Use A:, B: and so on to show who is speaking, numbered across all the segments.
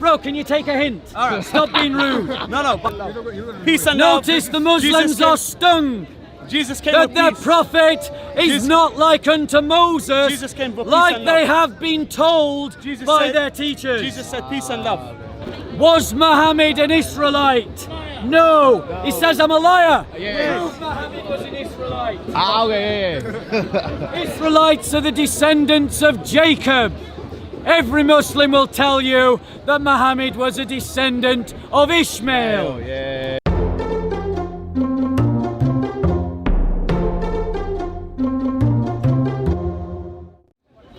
A: Bro, can you take a hint?
B: All right.
A: Stop being rude.
B: No. Peace and love.
A: Notice the Muslims are stung
B: Jesus came
A: that
B: with
A: their
B: peace.
A: prophet is not like unto Moses,
B: Jesus came for peace
A: like
B: and
A: they
B: love.
A: have been told
B: Jesus
A: by
B: said-
A: their teachers.
B: Jesus said peace and love.
A: Was Muhammad an Israelite? No. He says I'm a liar. Prove Muhammad was an Israelite. Israelites are the descendants of Jacob. Every Muslim will tell you that Muhammad was a descendant of Ishmael.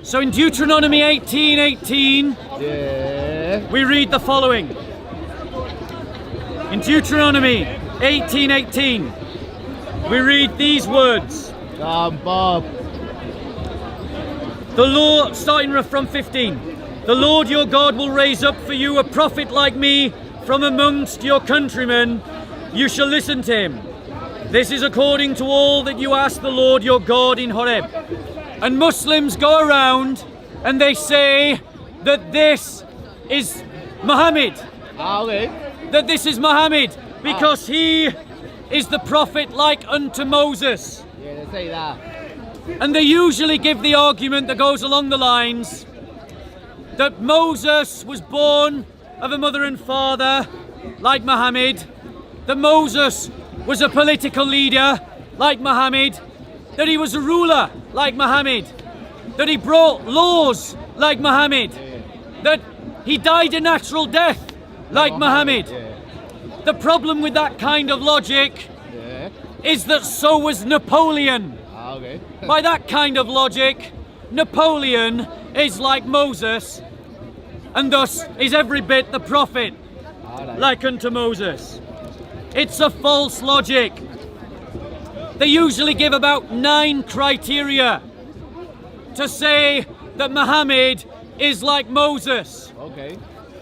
A: So in Deuteronomy 18:18, we read the following. In Deuteronomy 18:18, we read these words. The Lord, starting from 15, the Lord your God will raise up for you a prophet like me from amongst your countrymen. You shall listen to him. This is according to all that you ask the Lord your God in Horeb. And Muslims go around and they say that this is Muhammad. That this is Muhammad because he is the prophet like unto Moses.
C: They say that.
A: And they usually give the argument that goes along the lines that Moses was born of a mother and father like Muhammad, that Moses was a political leader like Muhammad, that he was a ruler like Muhammad, that he brought laws like Muhammad, that he died a natural death like Muhammad. The problem with that kind of logic is that so was Napoleon. By that kind of logic, Napoleon is like Moses and thus is every bit the prophet like unto Moses. It's a false logic. They usually give about 9 criteria to say that Muhammad is like Moses.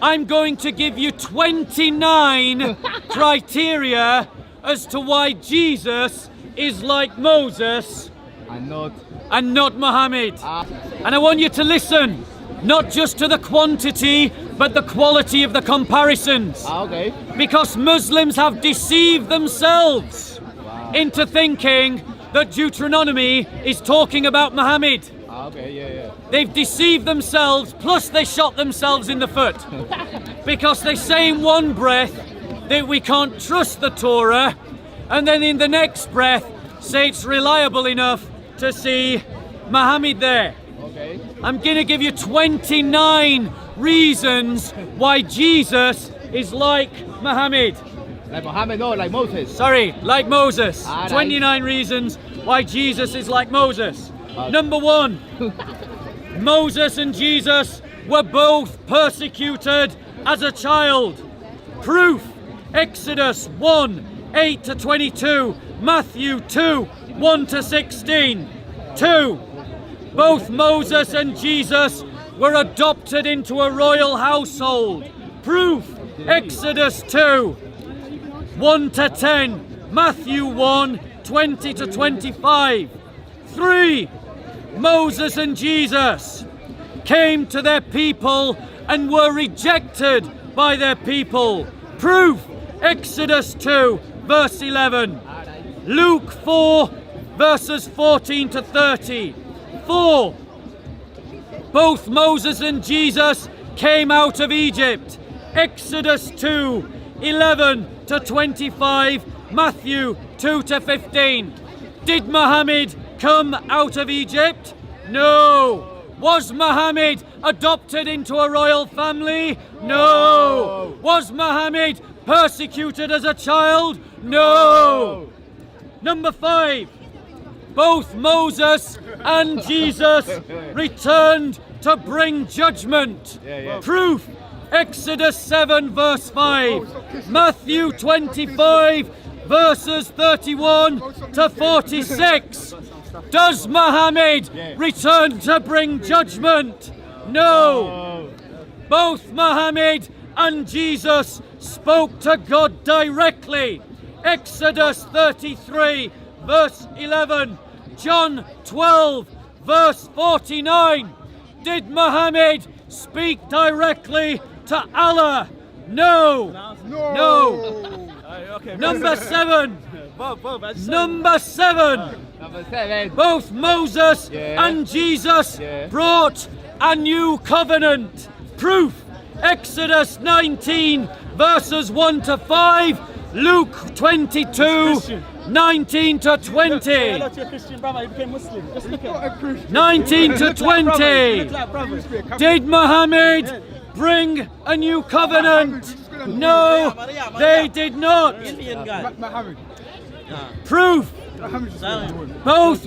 A: I'm going to give you 29 criteria as to why Jesus is like Moses and not Muhammad. And I want you to listen, not just to the quantity, but the quality of the comparisons. Because Muslims have deceived themselves into thinking that Deuteronomy is talking about Muhammad. They've deceived themselves, plus they shot themselves in the foot. Because they say in one breath that we can't trust the Torah, and then in the next breath say it's reliable enough to see Muhammad there. I'm going to give you 29 reasons why Jesus is like Muhammad.
C: Like Muhammad, no, like Moses.
A: Sorry, like Moses.
C: Right.
A: 29 reasons why Jesus is like Moses. Number 1, Moses and Jesus were both persecuted as a child. Proof, Exodus 1:8 to 22, Matthew 2:1 to 16. 2, both Moses and Jesus were adopted into a royal household. Proof, Exodus 2:1 to 10, Matthew 1:20 to 25. 3, Moses and Jesus came to their people and were rejected by their people. Proof, Exodus 2, verse 11. Luke 4, verses 14 to 30. 4, both Moses and Jesus came out of Egypt. Exodus 2, 11 to 25, Matthew 2 to 15. Did Muhammad come out of Egypt? No. Was Muhammad adopted into a royal family? No. Was Muhammad persecuted as a child? No. Number 5, both Moses and Jesus returned to bring judgment. Proof, Exodus 7 verse 5, Matthew 25 verses 31 to 46. Does Muhammad return to bring judgment? No. Both Muhammad and Jesus spoke to God directly. Exodus 33 verse 11, John 12 verse 49. Did Muhammad speak directly to Allah? No. No.
B: Okay.
A: Number 7.
B: Bob, I just
A: Number 7.
C: Number 7.
A: Both Moses
C: Yeah.
A: and Jesus
C: Yeah.
A: brought a new covenant. Proof. Exodus 19 verses 1 to 5. Luke 22 19 to 20.
B: hello to your Christian brother. He became Muslim. Just look at him.
A: 19 to 20.
B: Look like brothers.
A: Did Muhammad bring a new covenant? No, they did not.
B: Indian guy.
A: Proof. Both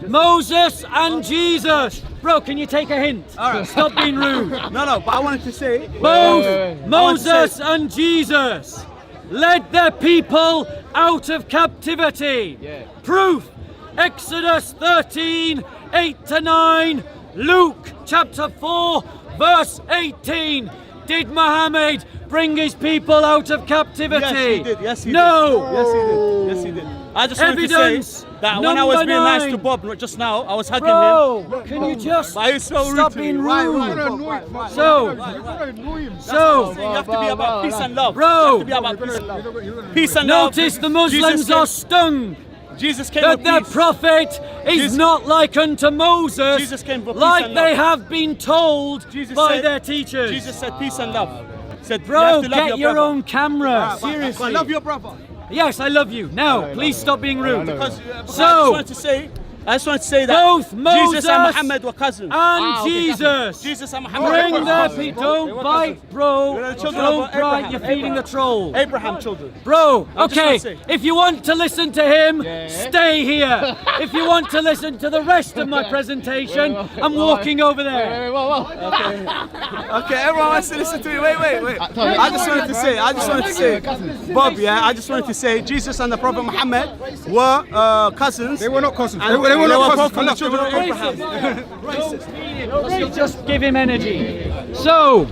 A: Moses and Jesus. Bro, can you take a hint? Stop being rude.
B: No, but I wanted to say.
A: Both Moses and Jesus led their people out of captivity.
C: Yeah.
A: Proof. Exodus 13, 8 to 9. Luke chapter 4, verse 18. Did Muhammad bring his people out of captivity?
B: Yes, he did. Yes, he
A: no.
B: did. Yes, he did. Yes, he did. I just wanted
A: Evidence
B: to say that when I was being
A: number
B: nice
A: 9.
B: to Bob just now, I was hugging him.
A: Bro, can you just
B: But he was so rude
A: stop
B: to me.
A: being
B: Why?
A: rude? So,
B: You have to be about peace and love.
A: Bro.
B: You have to be about peace and love. Peace and love.
A: notice the Muslims
B: Jesus
A: are
B: came-
A: stung
B: Jesus came
A: that
B: for
A: their
B: peace.
A: prophet is
B: Jesus-
A: not like unto Moses,
B: Jesus came for peace
A: like
B: and
A: they
B: love.
A: have been told
B: Jesus
A: by
B: said-
A: their teachers.
B: Jesus said peace and love. Said, you
A: Bro,
B: have to love
A: get your
B: brother.
A: own camera. Seriously.
B: I love your brother.
A: Yes, I love you. Now, please stop being rude.
B: Because
A: So-
B: I just wanted to say that
A: Both Moses
B: Jesus and Muhammad were cousins.
A: and Jesus.
B: Jesus and Muhammad
A: Bring
B: were
A: their
B: cousins.
A: people. Don't bite, bro.
B: We're the children
A: Don't
B: of
A: bite.
B: Abraham.
A: You're feeding the troll.
B: Abraham children.
A: Bro,
B: I just
A: okay,
B: wanna say-
A: if you want to listen to him, stay here. If you want to listen to the rest of my presentation, I'm walking over there.
B: Okay, everyone wants to listen to me. Wait. I just wanted to say, Bob, yeah, I just wanted to say, Jesus and the Prophet Muhammad were cousins.
D: They were not cousins.
B: And
D: They were not
B: both
D: cousins.
B: from the children of Abraham.
A: Just give him energy. So,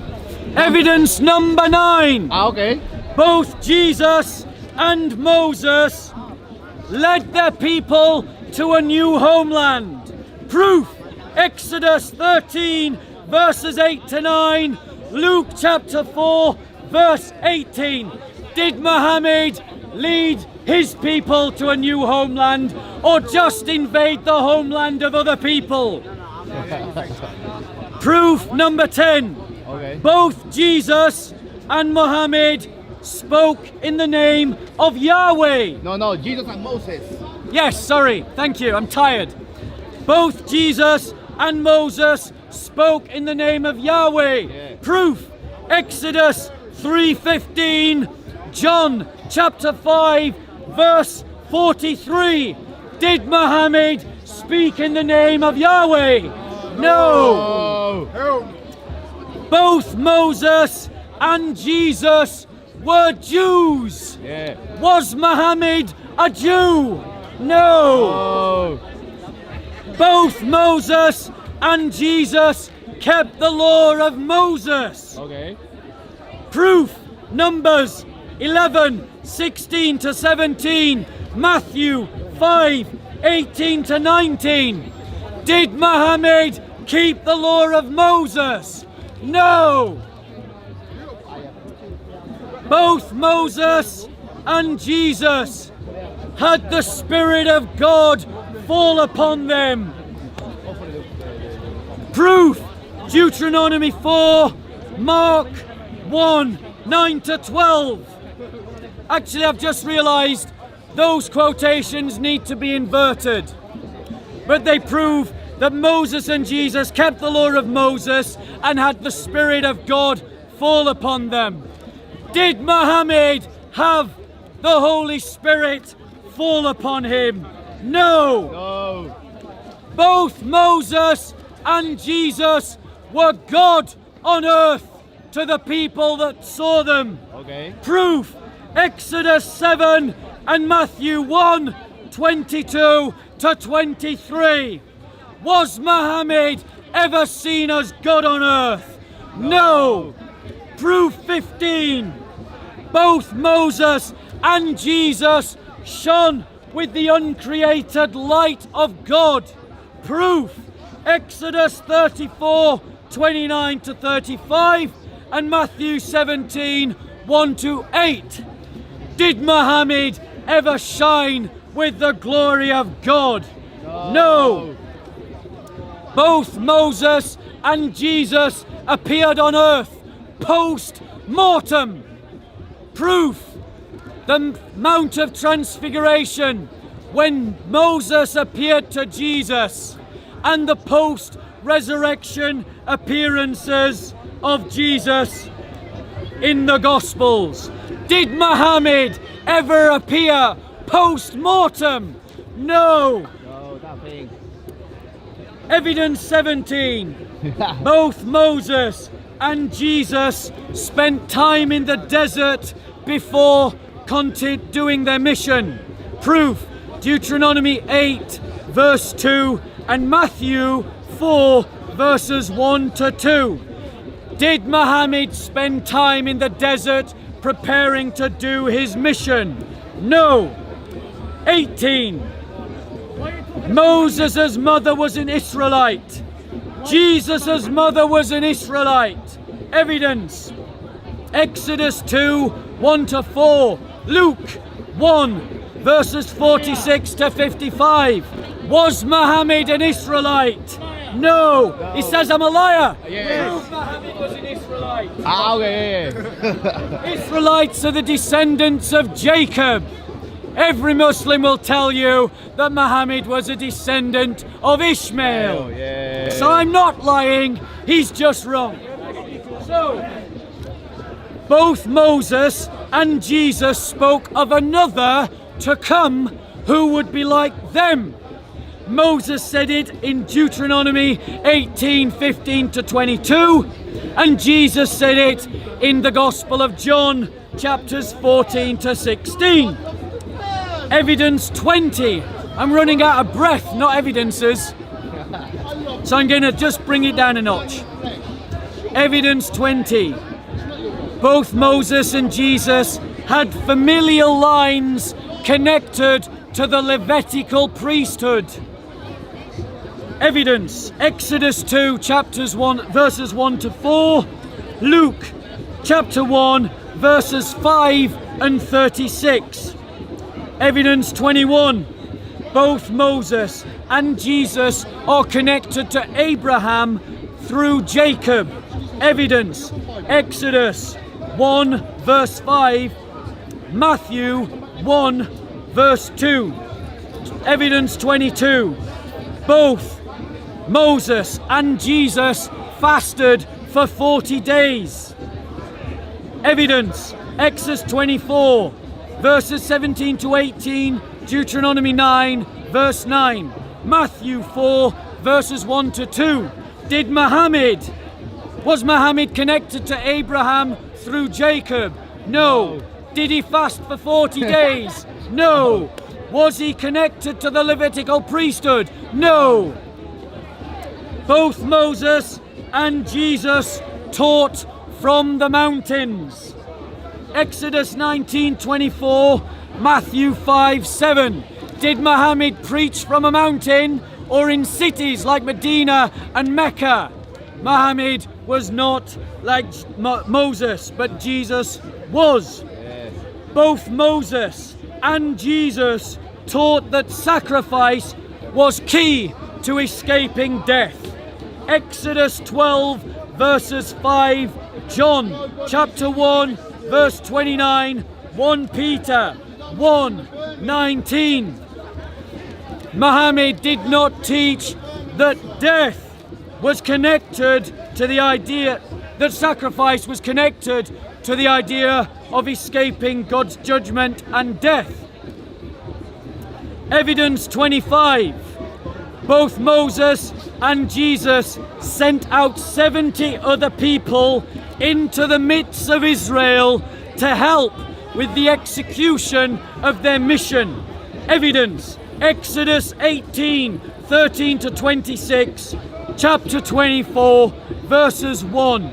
A: evidence number 9.
C: Okay.
A: Both Jesus and Moses led their people to a new homeland. Proof. Exodus 13 verses 8 to 9. Luke chapter 4 verse 18. Did Muhammad lead his people to a new homeland or just invade the homeland of other people? Proof number 10.
C: Okay.
A: Both Jesus and Muhammad spoke in the name of Yahweh.
C: No, Jesus and Moses.
A: Yes, sorry, thank you, I'm tired. Both Jesus and Moses spoke in the name of Yahweh. Proof. Exodus 3:15, John chapter 5 verse 43. Did Muhammad speak in the name of Yahweh? No. Both Moses and Jesus were Jews.
C: Yeah.
A: Was Muhammad a Jew? No. Both Moses and Jesus kept the law of Moses.
C: Okay.
A: Proof. Numbers 11, 16 to 17. Matthew 5, 18 to 19. Did Muhammad keep the law of Moses? No. Both Moses and Jesus had the Spirit of God fall upon them. Proof. Deuteronomy 4, Mark 1, 9 to 12. Actually, I've just realized those quotations need to be inverted. But they prove that Moses and Jesus kept the law of Moses and had the Spirit of God fall upon them. Did Muhammad have the Holy Spirit fall upon him? No.
C: No.
A: Both Moses and Jesus were God on earth to the people that saw them.
C: Okay.
A: Proof. Exodus 7 and Matthew 1, 22 to 23. Was Muhammad ever seen as God on earth? No. Proof 15. Both Moses and Jesus shone with the uncreated light of God. Proof. Exodus 34 29 to 35, and Matthew 17, 1 to 8. Did Muhammad ever shine with the glory of God? No. Both Moses and Jesus appeared on earth post-mortem. Proof: the Mount of Transfiguration, when Moses appeared to Jesus, and the post-resurrection appearances of Jesus in the Gospels. Did Muhammad ever appear post-mortem? No.
C: No, nothing.
A: Evidence 17. Both Moses and Jesus spent time in the desert before doing their mission. Proof: Deuteronomy 8 verse 2 and Matthew 4 verses 1 to 2. Did Muhammad spend time in the desert preparing to do his mission? No. 18. Moses' mother was an Israelite. Jesus' mother was an Israelite. Evidence: Exodus 2, 1 to 4. Luke 1, verses 46 to 55. Was Muhammad an Israelite? No. He says I'm a liar.
C: Yes.
A: Prove Muhammad was an Israelite.
C: Okay.
A: Israelites are the descendants of Jacob. Every Muslim will tell you that Muhammad was a descendant of Ishmael.
C: Yeah.
A: So I'm not lying, he's just wrong. So, both Moses and Jesus spoke of another to come who would be like them. Moses said it in Deuteronomy 18, 15 to 22, and Jesus said it in the Gospel of John, chapters 14 to 16. Evidence 20. I'm running out of breath, not evidences. So I'm going to just bring it down a notch. Evidence 20. Both Moses and Jesus had familial lines connected to the Levitical priesthood. Evidence: Exodus 2, chapters 1, verses 1 to 4. Luke, chapter 1, verses 5 and 36. Evidence 21. Both Moses and Jesus are connected to Abraham through Jacob. Evidence: Exodus 1, verse 5. Matthew 1, verse 2. Evidence 22. Both Moses and Jesus fasted for 40 days. Evidence: Exodus 24, verses 17 to 18, Deuteronomy 9, verse 9, Matthew 4, verses 1 to 2. Was Muhammad connected to Abraham through Jacob? No. Did he fast for 40 days? No. Was he connected to the Levitical priesthood? No. Both Moses and Jesus taught from the mountains. Exodus 19:24, Matthew 5:7. Did Muhammad preach from a mountain or in cities like Medina and Mecca? Muhammad was not like Moses, but Jesus was.
C: Yes.
A: Both Moses and Jesus taught that sacrifice was key to escaping death. Exodus 12, verses 5, John chapter 1, verse 29, 1 Peter 1:19. Muhammad did not teach that death was connected to the idea that sacrifice was connected to the idea of escaping God's judgment and death. Evidence 25. Both Moses and Jesus sent out 70 other people into the midst of Israel to help with the execution of their mission. Evidence: Exodus 18, 13 to 26, chapter 24, verses 1.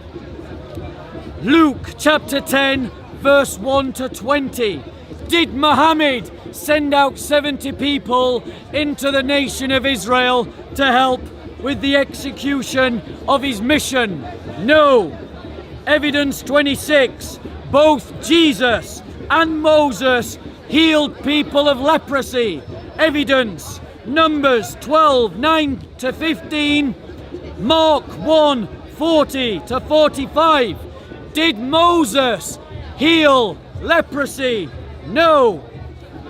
A: Luke chapter 10, verse 1 to 20. Did Muhammad send out 70 people into the nation of Israel to help with the execution of his mission? No. Evidence 26. Both Jesus and Moses healed people of leprosy. Evidence. Numbers 12, 9 to 15. Mark 1, 40 to 45. Did Moses heal leprosy? No.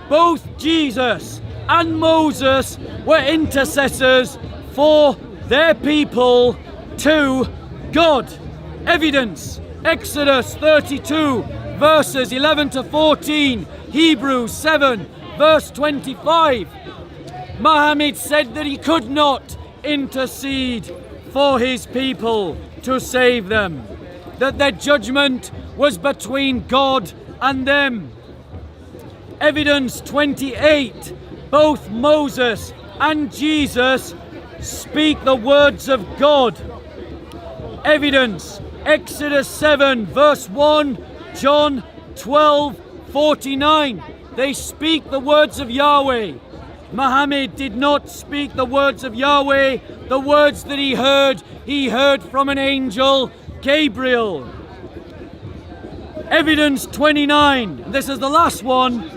A: Both Jesus and Moses were intercessors for their people to God. Evidence. Exodus 32 verses 11 to 14. Hebrews 7 verse 25. Muhammad said that he could not intercede for his people to save them, that their judgment was between God and them. Evidence 28. Both Moses and Jesus speak the words of God. Evidence. Exodus 7 verse 1, John 12:49. They speak the words of Yahweh. Muhammad did not speak the words of Yahweh. The words that he heard from an angel, Gabriel. Evidence 29. This is the last one.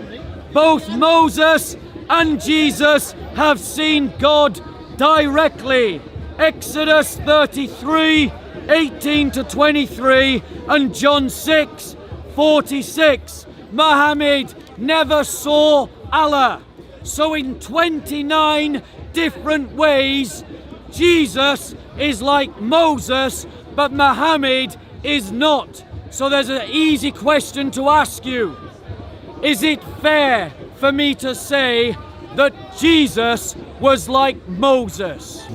A: Both Moses and Jesus have seen God directly. Exodus 33, 18 to 23, and John 6, 46. Muhammad never saw Allah. So in 29 different ways, Jesus is like Moses, but Muhammad is not. So there's an easy question to ask you. Is it fair for me to say that Jesus was like Moses?